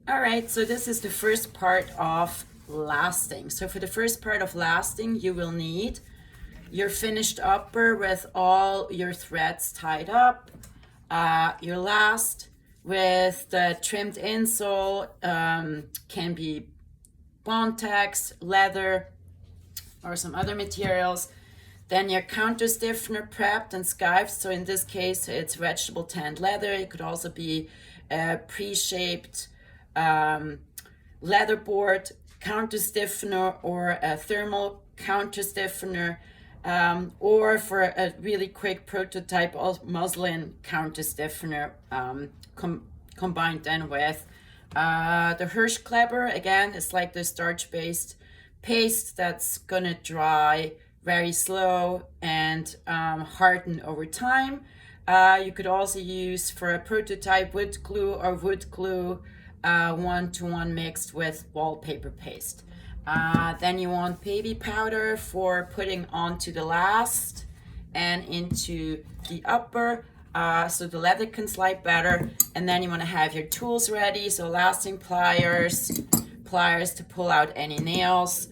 All right, so this is the first part of lasting. So for the first part of lasting, you will need your finished upper with all your threads tied up, your last with the trimmed insole, can be Bontex, leather, or some other materials. Then your counter stiffener prepped and skived. So in this case, it's vegetable tanned leather. It could also be a pre-shaped leather board counter stiffener or a thermal counter stiffener, or for a really quick prototype muslin counter stiffener, combined then with the Hirschkleber. Again, it's like the starch-based paste that's gonna dry very slow and harden over time. You could also use for a prototype wood glue or wood glue, 1-to-1 mixed with wallpaper paste. Then you want baby powder for putting onto the last and into the upper, so the leather can slide better. And then you want to have your tools ready, so lasting pliers to pull out any nails,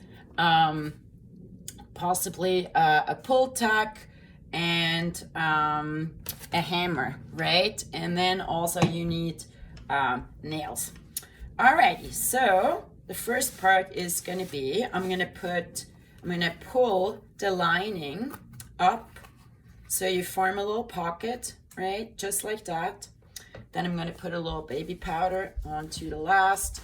possibly a pull tack, and a hammer, right? And then also you need nails. Alrighty, so the first part is going to be, I'm going to pull the lining up so you form a little pocket, right? Just like that. Then I'm going to put a little baby powder onto the last.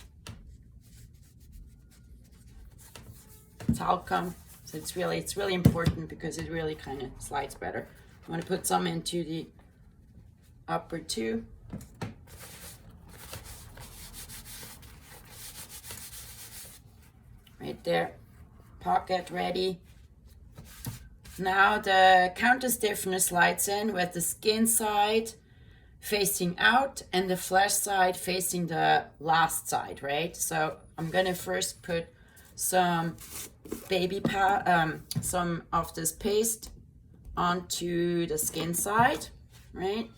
Talcum. So it's really important because it really kind of slides better. I'm going to put some into the upper too. Right there, pocket ready. Now the counter stiffener slides in with the skin side facing out and the flesh side facing the last side, right? So I'm gonna first put some some of this paste onto the skin side, right?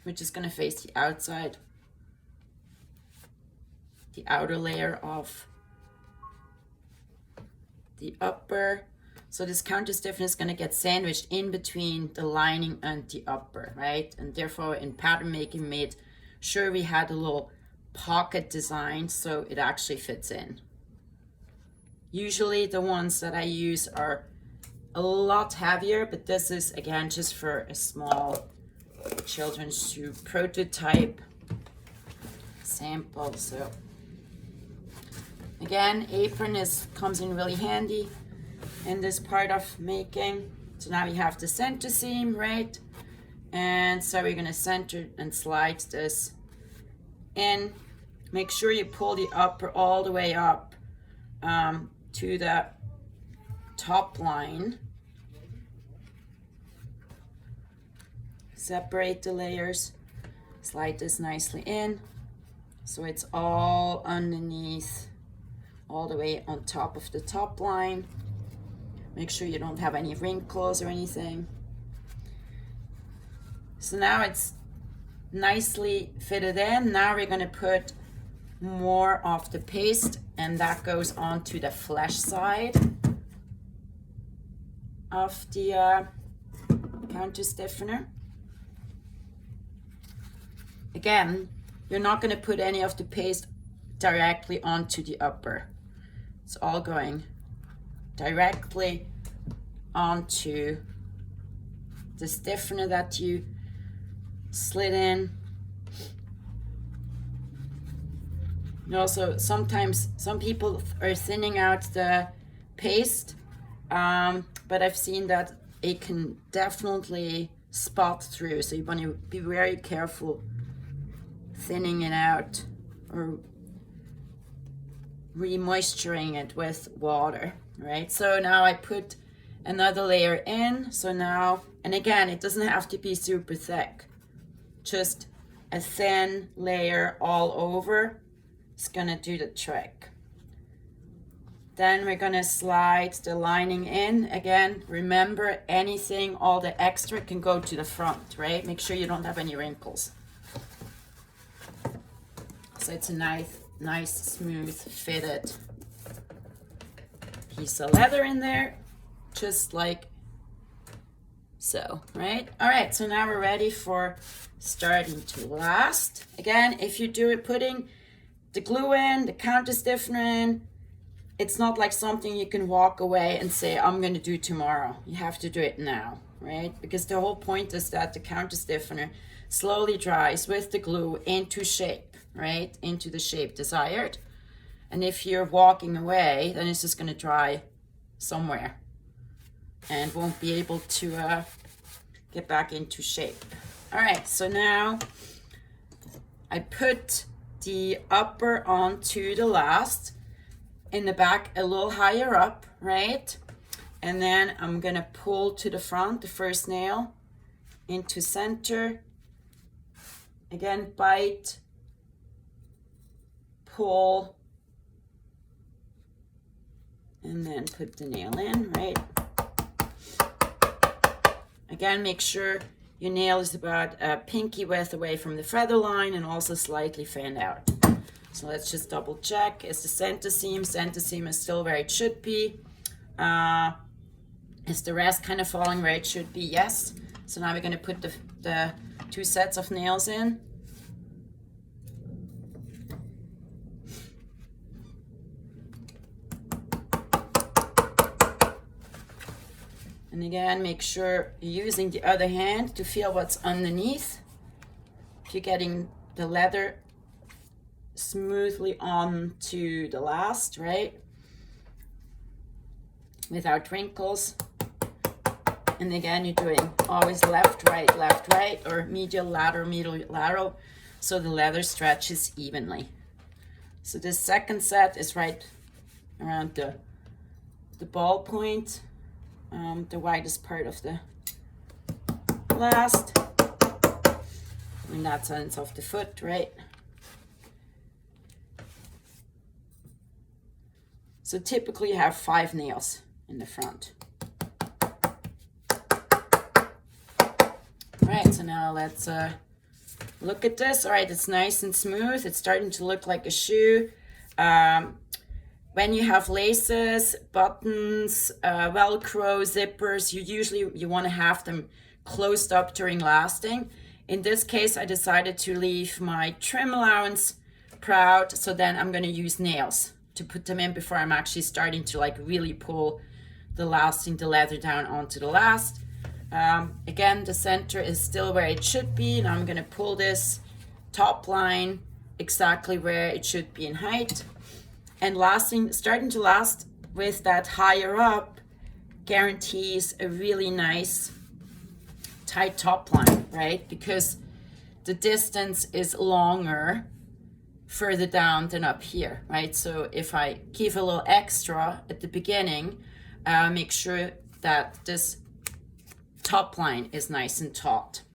Which is gonna face the outside, the outer layer of the upper. So this counter stiffener is going to get sandwiched in between the lining and the upper, right? And therefore in pattern making made sure we had a little pocket design so it actually fits in. Usually the ones that I use are a lot heavier, but this is again just for a small children's shoe prototype sample. So again, apron comes in really handy in this part of making. So now we have the center seam, right? And so we're gonna center and slide this in. Make sure you pull the upper all the way up to the top line. Separate the layers, slide this nicely in so it's all underneath, all the way on top of the top line. Make sure you don't have any wrinkles or anything. So now it's nicely fitted in. Now we're going to put more of the paste, and that goes onto the flesh side of the counter stiffener. Again, you're not going to put any of the paste directly onto the upper. It's all going directly onto the stiffener that you slid in. And also sometimes some people are thinning out the paste, but I've seen that it can definitely spot through, so you want to be very careful thinning it out or re-moisturing it with water, right? So now I put another layer in. So now, and again, it doesn't have to be super thick, just a thin layer all over is gonna do the trick. Then we're gonna slide the lining in. Again, remember anything, all the extra can go to the front, right? Make sure you don't have any wrinkles. So it's a nice smooth fitted piece of leather in there, just like so, right? All right, so now we're ready for starting to last. Again, if you do it putting the glue in, the counter stiffener in, it's not like something you can walk away and say, I'm going to do tomorrow. You have to do it now, right? Because the whole point is that the counter stiffener slowly dries with the glue into shape, right? Into the shape desired. And if you're walking away, then it's just going to dry somewhere and won't be able to get back into shape. All right, so now I put the upper onto the last, in the back a little higher up, right? And then I'm gonna pull to the front, the first nail into center. Again, bite, pull, and then put the nail in, right? Again, make sure your nail is about pinky width away from the feather line and also slightly fanned out. So let's just double check. Is the center seam is still where it should be? Is the rest kind of falling where it should be? Yes. So now we're going to put the 2 sets of nails in. And again, make sure you're using the other hand to feel what's underneath. If you're getting the leather smoothly onto the last, right? Without wrinkles. And again, you're doing always left, right, or medial, lateral, so the leather stretches evenly. So this second set is right around the ball point, the widest part of the last, in that sense of the foot, right? So typically you have 5 nails in the front. All right, so now let's look at this. All right, it's nice and smooth. It's starting to look like a shoe. When you have laces, buttons, Velcro, zippers, you want to have them closed up during lasting. In this case, I decided to leave my trim allowance proud, so then I'm going to use nails to put them in before I'm actually starting to like really pull the leather down onto the last. Again, the center is still where it should be, and I'm going to pull this top line exactly where it should be in height. And starting to last with that higher up guarantees a really nice tight top line, right? Because the distance is longer further down than up here, right? So if I give a little extra at the beginning, make sure that this top line is nice and taut.